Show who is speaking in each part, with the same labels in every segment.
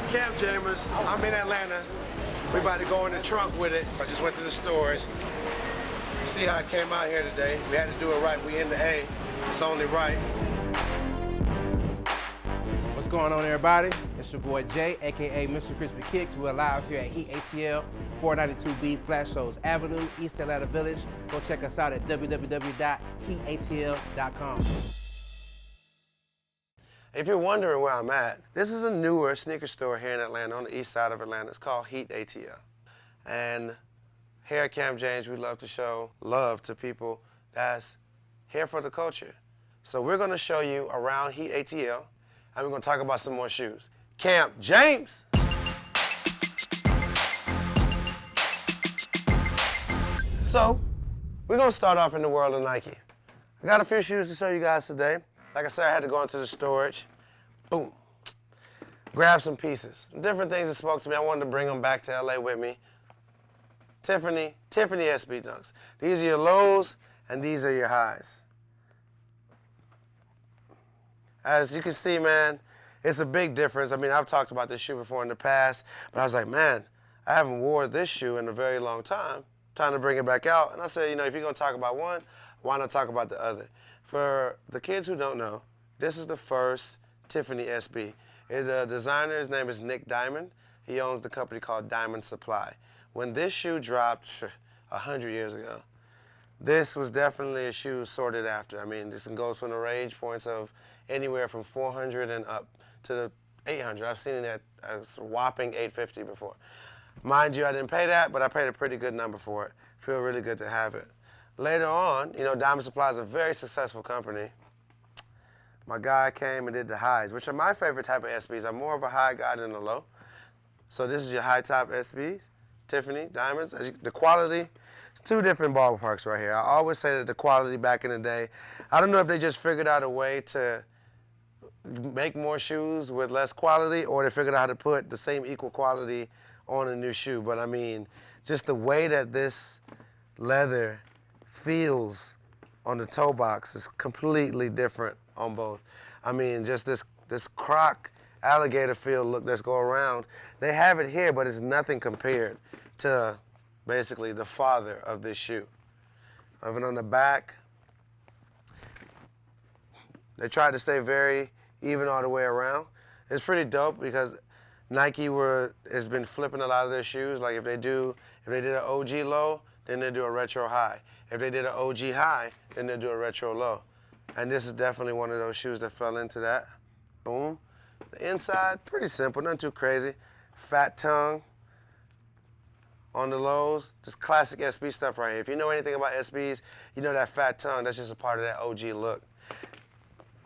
Speaker 1: Camp Jammers, I'm in Atlanta. We about to go in the trunk with it. I just went to the storage. See how I came out here today. We had to do it right. We in the A. It's only right.
Speaker 2: What's going on, everybody? It's your boy Jay, aka Mr. Crispy Kicks. We're live here at Heat ATL, 492B Flash Shows Avenue, East Atlanta Village. Go check us out at www.heatatl.com.
Speaker 1: If you're wondering where I'm at, this is a newer sneaker store here in Atlanta, on the east side of Atlanta. It's called Heat ATL. And here at Camp James, we love to show love to people that's here for the culture. So we're gonna show you around Heat ATL, and we're gonna talk about some more shoes. Camp James! So, we're gonna start off in the world of Nike. I got a few shoes to show you guys today. Like I said, I had to go into the storage. Boom. Grab some pieces. Different things that spoke to me. I wanted to bring them back to LA with me. Tiffany SB Dunks. These are your lows, and these are your highs. As you can see, man, it's a big difference. I mean, I've talked about this shoe before in the past, but I was like, man, I haven't worn this shoe in a very long time. Time to bring it back out. And I said, you know, if you're gonna talk about one, why not talk about the other? For the kids who don't know, this is the first Tiffany SB. The designer, his name is Nick Diamond. He owns the company called Diamond Supply. When this shoe dropped 100 years ago, this was definitely a shoe sorted after. I mean, this goes from the range points of anywhere from 400 and up to the 800. I've seen it at a whopping 850 before. Mind you, I didn't pay that, but I paid a pretty good number for it. Feel really good to have it. Later on, you know, Diamond Supply is a very successful company. My guy came and did the highs, which are my favorite type of SBs. I'm more of a high guy than a low. So this is your high top SBs, Tiffany, Diamonds. The quality, two different ballparks right here. I always say that the quality back in the day, I don't know if they just figured out a way to make more shoes with less quality, or they figured out how to put the same equal quality on a new shoe. But I mean, just the way that this leather feels on the toe box is completely different on both. I mean, just this croc alligator feel look that's go around. They have it here, but it's nothing compared to basically the father of this shoe. Even on the back, they tried to stay very even all the way around. It's pretty dope because Nike has been flipping a lot of their shoes. Like if they did an OG low, then they do a retro high. If they did an OG high, then they do a retro low. And this is definitely one of those shoes that fell into that. Boom. The inside, pretty simple, nothing too crazy. Fat tongue on the lows, just classic SB stuff right here. If you know anything about SBs, you know that fat tongue, that's just a part of that OG look.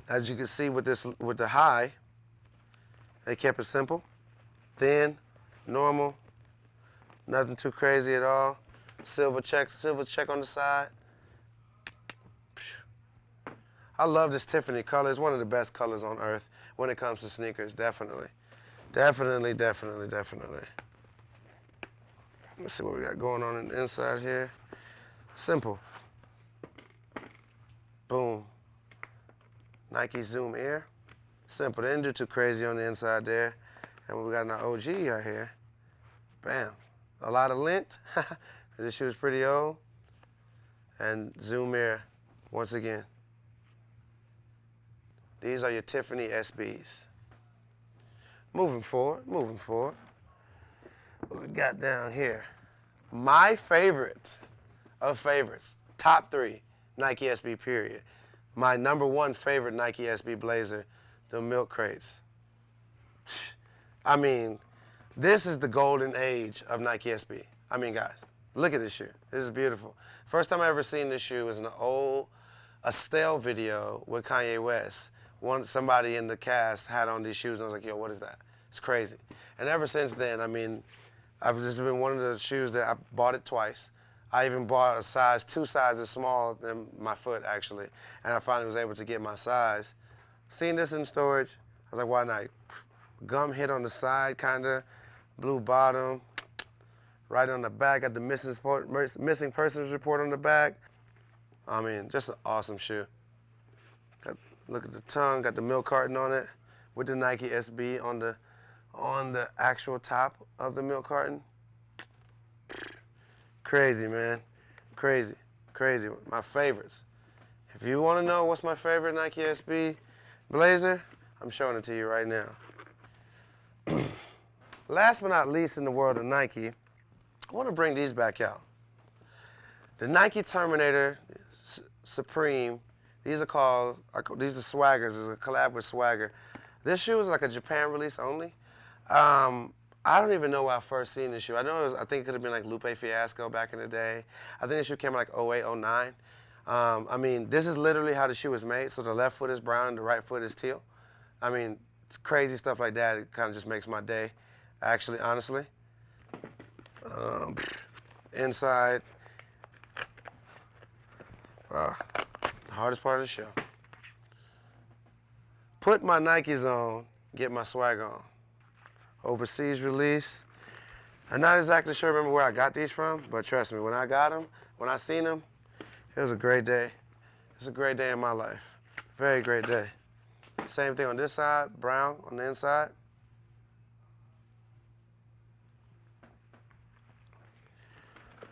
Speaker 1: As you can see with the high, they kept it simple, thin, normal, nothing too crazy at all. Silver check on the side. I love this Tiffany color. It's one of the best colors on earth when it comes to sneakers, definitely. Definitely. Let's see what we got going on the inside here. Simple. Boom. Nike Zoom Air. Simple. They didn't do too crazy on the inside there. And we got an OG right here. Bam. A lot of lint. This shoe is pretty old. And Zoom Air, once again. These are your Tiffany SBs. Moving forward. What we got down here? My favorite of favorites, top 3, Nike SB period. My number 1 favorite Nike SB blazer, the milk crates. I mean, this is the golden age of Nike SB. I mean, guys, look at this shoe. This is beautiful. First time I ever seen this shoe was in an old Estelle video with Kanye West. Somebody in the cast had on these shoes, and I was like, yo, what is that? It's crazy. And ever since then, I mean, I've just been one of the shoes that I bought it twice. I even bought a size 2 sizes smaller than my foot, actually. And I finally was able to get my size. Seen this in storage, I was like, why not? Gum hit on the side, kinda. Blue bottom. Right on the back, got the missing persons report on the back. I mean, just an awesome shoe. Look at the tongue, got the milk carton on it with the Nike SB on on the actual top of the milk carton. Crazy, man. Crazy, crazy. My favorites. If you want to know what's my favorite Nike SB blazer, I'm showing it to you right now. Last but not least in the world of Nike, I want to bring these back out. The Nike Terminator Supreme, these are Swaggers. It's a collab with Swagger. This shoe is like a Japan release only. I don't even know where I first seen this shoe. I think it could have been like Lupe Fiasco back in the day. I think this shoe came out like 08, 09. I mean, this is literally how the shoe is made. So the left foot is brown and the right foot is teal. I mean, it's crazy stuff like that. It kind of just makes my day, actually, honestly. Inside, the hardest part of the show. Put my Nikes on, get my swag on. Overseas release. I'm not exactly sure remember where I got these from, but trust me, when I got them, when I seen them, it was a great day. It's a great day in my life. Very great day. Same thing on this side, brown on the inside.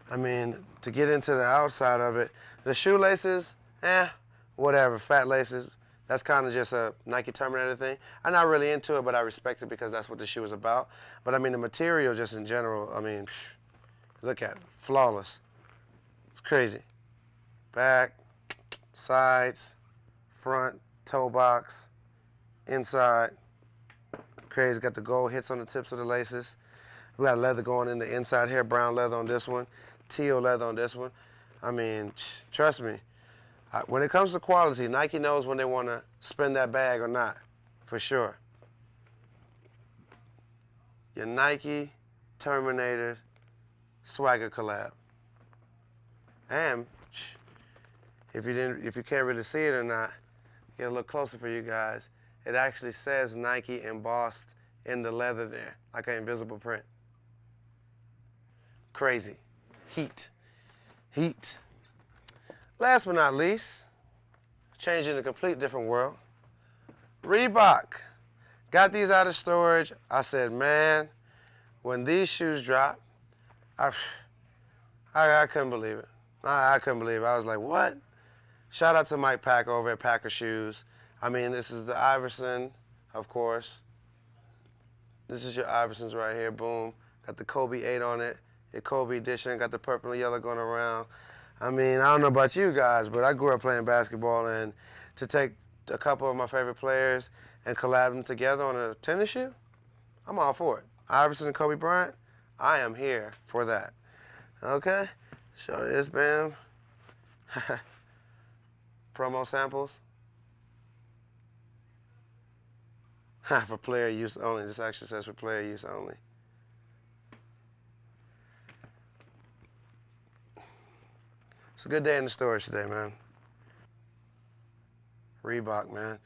Speaker 1: I mean, to get into the outside of it, the shoelaces, whatever, fat laces. That's kind of just a Nike Terminator thing. I'm not really into it, but I respect it because that's what the shoe is about. But I mean, the material just in general, I mean, look at it, flawless. It's crazy. Back, sides, front, toe box, inside. Crazy, got the gold hits on the tips of the laces. We got leather going in the inside here, brown leather on this one, teal leather on this one. I mean, trust me. When it comes to quality, Nike knows when they want to spend that bag or not, for sure. Your Nike Terminator Swagger collab. And if you can't really see it or not, get a look closer for you guys. It actually says Nike embossed in the leather there, like an invisible print. Crazy. Heat. Heat. Last but not least, changing a complete different world. Reebok. Got these out of storage. I said, man, when these shoes dropped, I couldn't believe it. I couldn't believe it. I was like, what? Shout out to Mike Pack over at Packer Shoes. I mean, this is the Iverson, of course. This is your Iversons right here, boom. Got the Kobe 8 on it. Your Kobe edition, got the purple and yellow going around. I mean, I don't know about you guys, but I grew up playing basketball, and to take a couple of my favorite players and collab them together on a tennis shoe, I'm all for it. Iverson and Kobe Bryant, I am here for that. Okay? Show this, bam. Promo samples. For player use only. This actually says for player use only. It's a good day in the storage today, man. Reebok, man.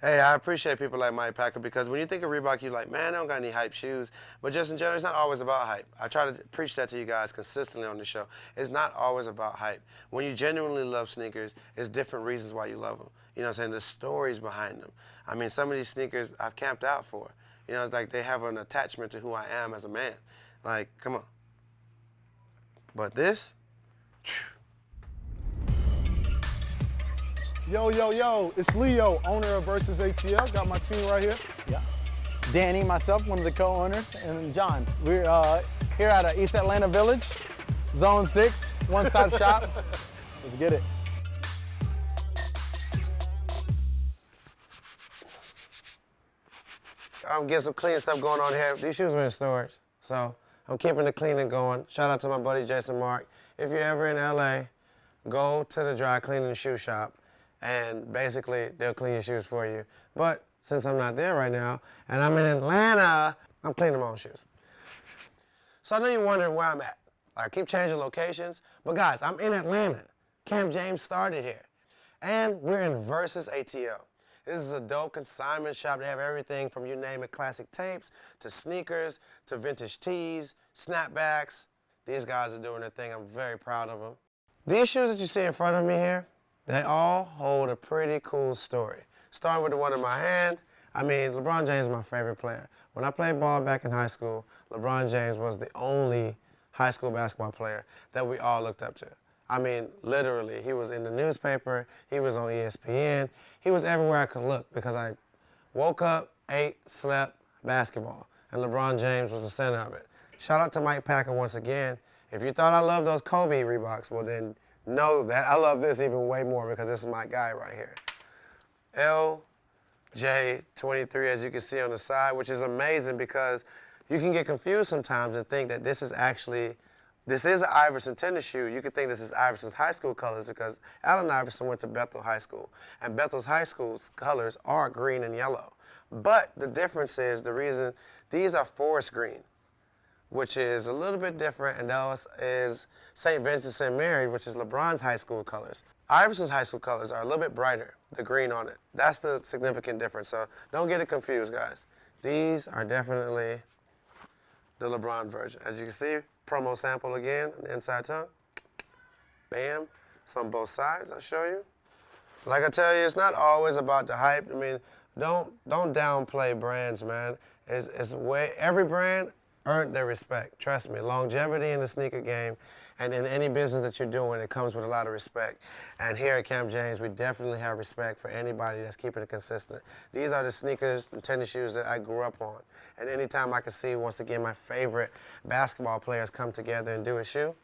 Speaker 1: Hey, I appreciate people like Mike Packer because when you think of Reebok, you're like, man, I don't got any hype shoes. But just in general, it's not always about hype. I try to preach that to you guys consistently on the show. It's not always about hype. When you genuinely love sneakers, it's different reasons why you love them. You know what I'm saying? There's stories behind them. I mean, some of these sneakers I've camped out for. You know, it's like they have an attachment to who I am as a man. Like, come on. But this,
Speaker 3: Yo, yo, yo, it's Leo, owner of Versus ATL. Got my team right here.
Speaker 4: Yeah. Danny, myself, one of the co-owners, and John. We're here at East Atlanta Village, Zone 6, one-stop shop. Let's get it.
Speaker 1: I'm getting some clean stuff going on here. These shoes are in storage, so I'm keeping the cleaning going. Shout out to my buddy Jason Mark. If you're ever in LA, go to the dry cleaning shoe shop, and basically they'll clean your shoes for you. But since I'm not there right now, and I'm in Atlanta, I'm cleaning my own shoes. So I know you're wondering where I'm at. I keep changing locations, but guys, I'm in Atlanta. Camp James started here, and we're in Versus ATL. This is a dope consignment shop. They have everything from, you name it, classic tapes, to sneakers, to vintage tees, snapbacks. These guys are doing their thing. I'm very proud of them. These shoes that you see in front of me here, they all hold a pretty cool story. Starting with the one in my hand, I mean, LeBron James is my favorite player. When I played ball back in high school, LeBron James was the only high school basketball player that we all looked up to. I mean, literally, he was in the newspaper, he was on ESPN, he was everywhere I could look because I woke up, ate, slept, basketball, and LeBron James was the center of it. Shout out to Mike Packer once again. If you thought I loved those Kobe Reeboks, well then know that I love this even way more because this is my guy right here. LJ23, as you can see on the side, which is amazing because you can get confused sometimes and think that this is an Iverson tennis shoe. You could think this is Iverson's high school colors because Allen Iverson went to Bethel High School, and Bethel's high school's colors are green and yellow. But the difference is these are forest green, which is a little bit different, and those is St. Vincent St. Mary, which is LeBron's high school colors. Iverson's high school colors are a little bit brighter, the green on it. That's the significant difference, so don't get it confused, guys. These are definitely the LeBron version. As you can see, promo sample again on the inside tongue. Bam. It's on both sides, I'll show you. Like I tell you, it's not always about the hype. I mean, don't downplay brands, man. Every brand earned their respect. Trust me, longevity in the sneaker game and in any business that you're doing, it comes with a lot of respect. And here at Camp James, we definitely have respect for anybody that's keeping it consistent. These are the sneakers and tennis shoes that I grew up on. And anytime I can see, once again, my favorite basketball players come together and do a shoe,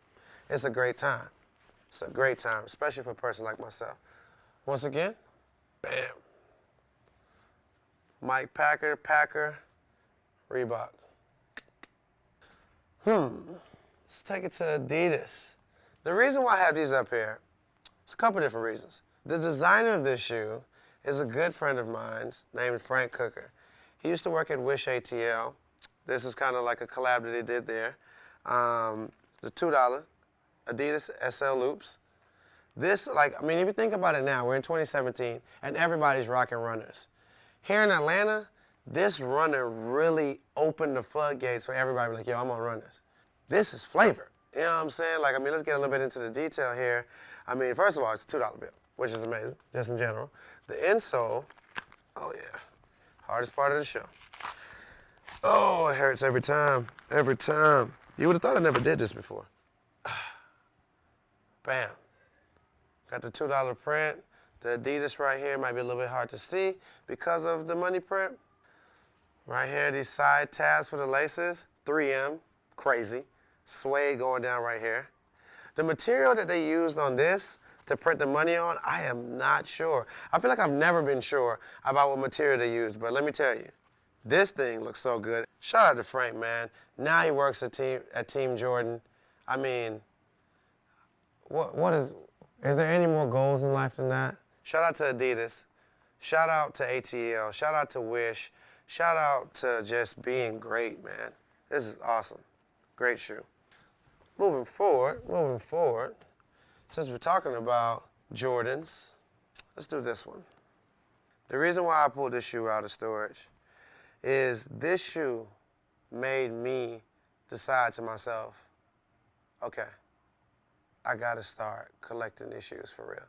Speaker 1: it's a great time. It's a great time, especially for a person like myself. Once again, bam. Mike Packer, Reebok. Let's take it to Adidas. The reason why I have these up here, it's a couple different reasons. The designer of this shoe is a good friend of mine named Frank Cooker. He used to work at Wish ATL. This is kind of like a collab that they did there. The $2 Adidas SL Loops. This, if you think about it now, we're in 2017, and everybody's rocking runners. Here in Atlanta, this runner really opened the floodgates for everybody. Like, yo, I'm on runners. This is flavor. You know what I'm saying? Let's get a little bit into the detail here. First of all, it's a $2 bill, which is amazing, just in general. The insole, oh yeah, hardest part of the show. Oh, it hurts every time, every time. You would have thought I never did this before. Bam. Got the $2 print. The Adidas right here might be a little bit hard to see because of the money print. Right here, these side tabs for the laces, 3M, crazy. Suede going down right here. The material that they used on this to print the money on, I am not sure. I feel like I've never been sure about what material they used, but let me tell you, this thing looks so good. Shout out to Frank, man. Now he works at Team Jordan. Is there any more goals in life than that? Shout out to Adidas. Shout out to ATL. Shout out to Wish. Shout out to just being great, man. This is awesome. Great shoe. Moving forward, since we're talking about Jordans, let's do this one. The reason why I pulled this shoe out of storage is this shoe made me decide to myself, okay, I gotta start collecting these shoes for real.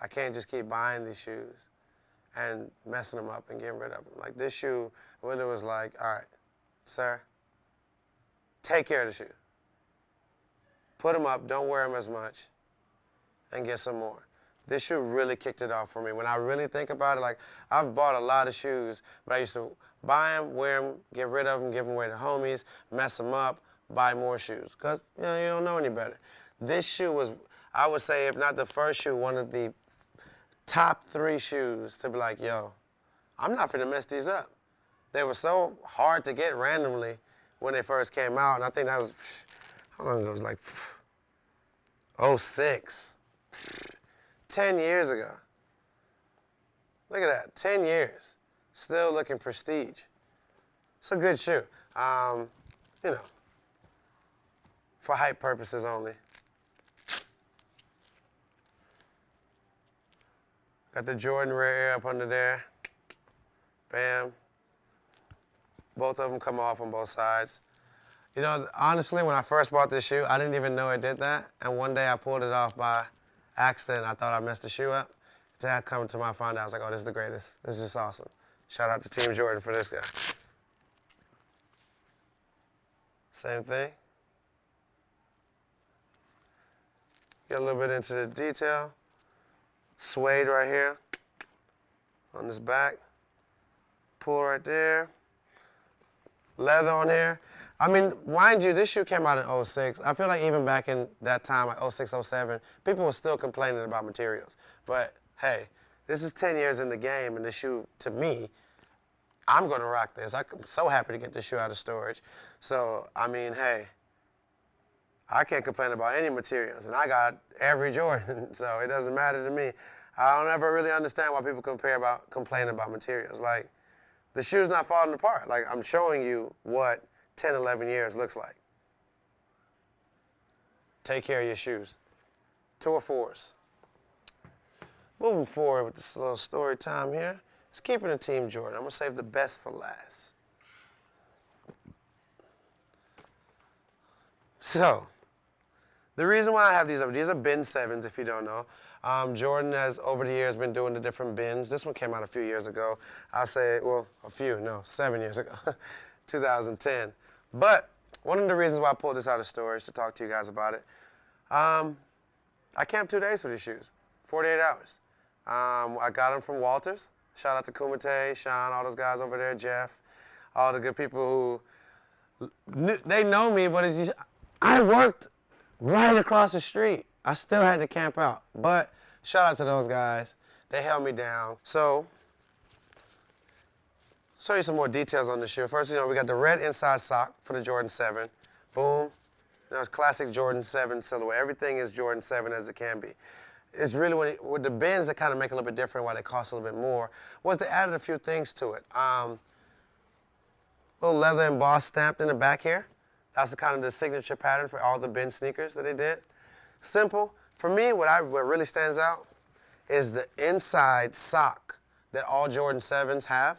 Speaker 1: I can't just keep buying these shoes and messing them up and getting rid of them. Like this shoe, when it was like, all right, sir, take care of the shoe. Put them up, don't wear them as much, and get some more. This shoe really kicked it off for me. When I really think about it, I've bought a lot of shoes, but I used to buy them, wear them, get rid of them, give them away to homies, mess them up, buy more shoes. Because, you don't know any better. This shoe was, I would say, if not the first shoe, one of the top 3 shoes to be like, yo, I'm not finna mess these up. They were so hard to get randomly when they first came out, and I think that was, how long ago? It was 06. 10 years ago. Look at that, 10 years. Still looking prestige. It's a good shoe. For hype purposes only. Got the Jordan Rare Air up under there. Bam. Both of them come off on both sides. Honestly, when I first bought this shoe, I didn't even know it did that. And one day I pulled it off by accident. I thought I messed the shoe up. Until I come to my find out, I was like, oh, this is the greatest. This is just awesome. Shout out to Team Jordan for this guy. Same thing. Get a little bit into the detail. Suede right here on this back. Pull right there. Leather on here. I mean, mind you, this shoe came out in 06. I feel like even back in that time, like 06, 07, people were still complaining about materials. But hey, this is 10 years in the game, and this shoe, to me, I'm gonna rock this. I'm so happy to get this shoe out of storage. So, I mean, hey, I can't complain about any materials, and I got every Jordan, so it doesn't matter to me. I don't ever really understand why people complain about materials. Like, the shoe's not falling apart. Like, I'm showing you what 10, 11 years looks like. Take care of your shoes. Tour fours. Moving forward with this little story time here. It's keeping the Team Jordan. I'm gonna save the best for last. So, the reason why I have these are bin 7s, if you don't know. Jordan has, over the years, been doing the different bins. This one came out a few years ago. I'll say, well, 7 years ago, 2010. But one of the reasons why I pulled this out of storage to talk to you guys about it, I camped 2 days for these shoes, 48 hours. I got them from Walters. Shout out to Kumite, Sean, all those guys over there, Jeff, all the good people who, they know me, but I worked right across the street. I still had to camp out, but shout out to those guys. They held me down. So, show you some more details on the shoe. First, we got the red inside sock for the Jordan 7. Boom. It's classic Jordan 7 silhouette. Everything is Jordan 7 as it can be. It's really, with the bins that kind of make it a little bit different, why they cost a little bit more, was they added a few things to it. Little leather embossed stamped in the back here. That's kind of the signature pattern for all the bin sneakers that they did. Simple. For me, what really stands out is the inside sock that all Jordan 7s have.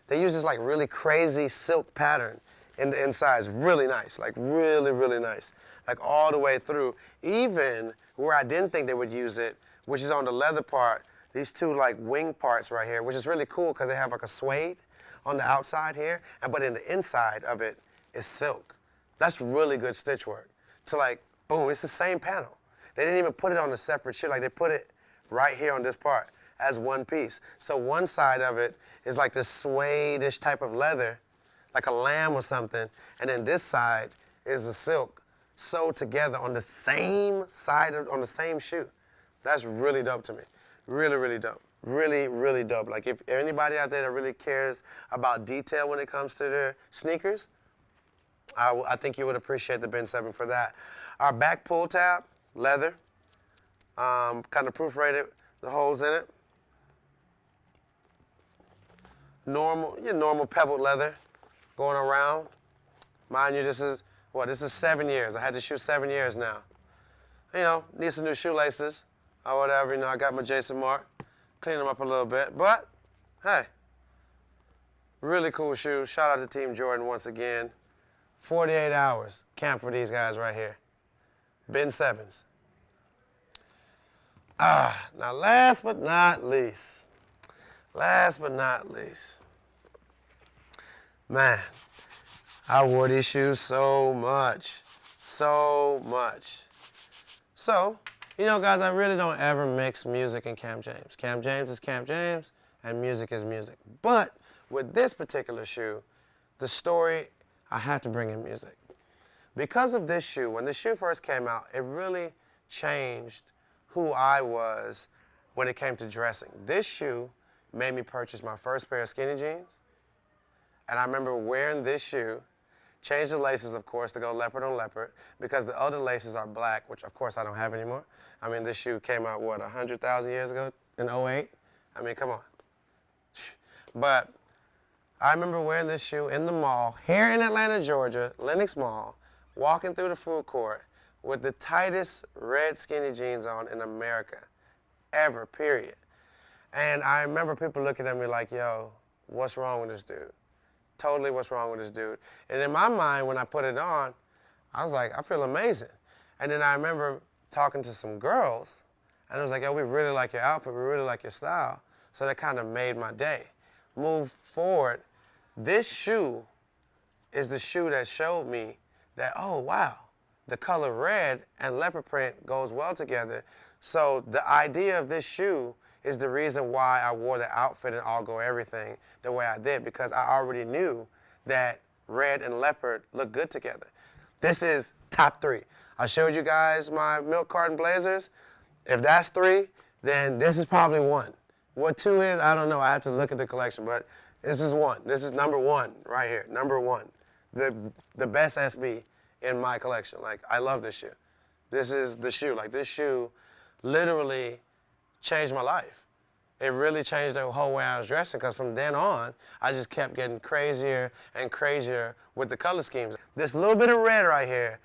Speaker 1: They use this like really crazy silk pattern in the inside. It's really nice, like really, really nice. Like all the way through. Even where I didn't think they would use it, which is on the leather part, these two like wing parts right here, which is really cool because they have like a suede on the outside here, but in the inside of it is silk. That's really good stitch work. So like, boom, it's the same panel. They didn't even put it on a separate shoe. Like they put it right here on this part as one piece. So one side of it is like this suede-ish type of leather, like a lamb or something, and then this side is the silk sewed together on the same side, on the same shoe. That's really dope to me. Really, really dope. Really, really dope. Like if anybody out there that really cares about detail when it comes to their sneakers, I think you would appreciate the bin 7 for that. Our back pull tab, leather, kind of proof rated, the holes in it. Normal pebbled leather going around. Mind you, this is 7 years. I had the shoe 7 years now. Need some new shoelaces or whatever. I got my Jason Mark, clean them up a little bit. But, hey, really cool shoe. Shout out to Team Jordan once again. 48 hours camp for these guys right here. Bin 7s. Now last but not least, man, I wore these shoes so much. So, guys, I really don't ever mix music and Camp James. Camp James is Camp James, and music is music. But with this particular shoe, the story, I have to bring in music. Because of this shoe, when this shoe first came out, it really changed who I was when it came to dressing. This shoe made me purchase my first pair of skinny jeans. And I remember wearing this shoe, changed the laces, of course, to go leopard on leopard, because the other laces are black, which, of course, I don't have anymore. I mean, this shoe came out, 100,000 years ago in 08? I mean, come on. But I remember wearing this shoe in the mall, here in Atlanta, Georgia, Lenox Mall, walking through the food court with the tightest red skinny jeans on in America, ever, period. And I remember people looking at me like, yo, what's wrong with this dude? Totally what's wrong with this dude. And in my mind, when I put it on, I was like, I feel amazing. And then I remember talking to some girls, and it was like, yo, we really like your outfit, we really like your style. So that kind of made my day. Move forward, this shoe is the shoe that showed me that, oh, wow, the color red and leopard print goes well together. So the idea of this shoe is the reason why I wore the outfit and all-go everything the way I did, because I already knew that red and leopard look good together. This is top 3. I showed you guys my milk carton blazers. If that's 3, then this is probably 1. What 2 is, I don't know. I have to look at the collection, but this is 1. This is number 1 right here, number 1. The best SB in my collection. Like, I love this shoe. This is the shoe. Like, this shoe literally changed my life. It really changed the whole way I was dressing, because from then on, I just kept getting crazier and crazier with the color schemes. This little bit of red right here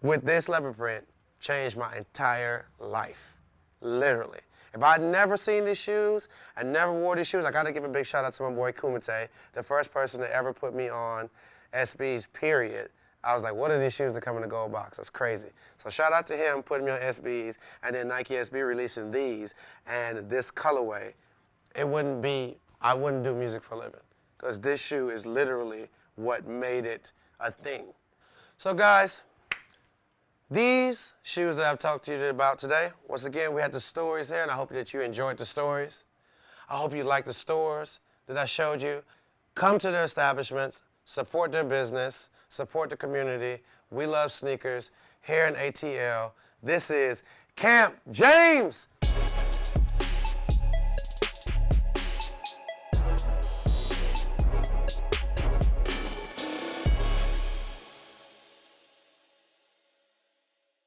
Speaker 1: with this leopard print changed my entire life, literally. If I'd never seen these shoes and never wore these shoes, I gotta give a big shout out to my boy Kumite, the first person to ever put me on SBs, period. I was like, what are these shoes that come in the gold box? That's crazy. So shout out to him putting me on SBs, and then Nike SB releasing these and this colorway. It wouldn't be, I wouldn't do music for a living, because this shoe is literally what made it a thing. So guys, these shoes that I've talked to you about today, once again, we had the stories here, and I hope that you enjoyed the stories. I hope you like the stores that I showed you. Come to their establishments, support their business, support the community. We love sneakers here in ATL. This is Camp James.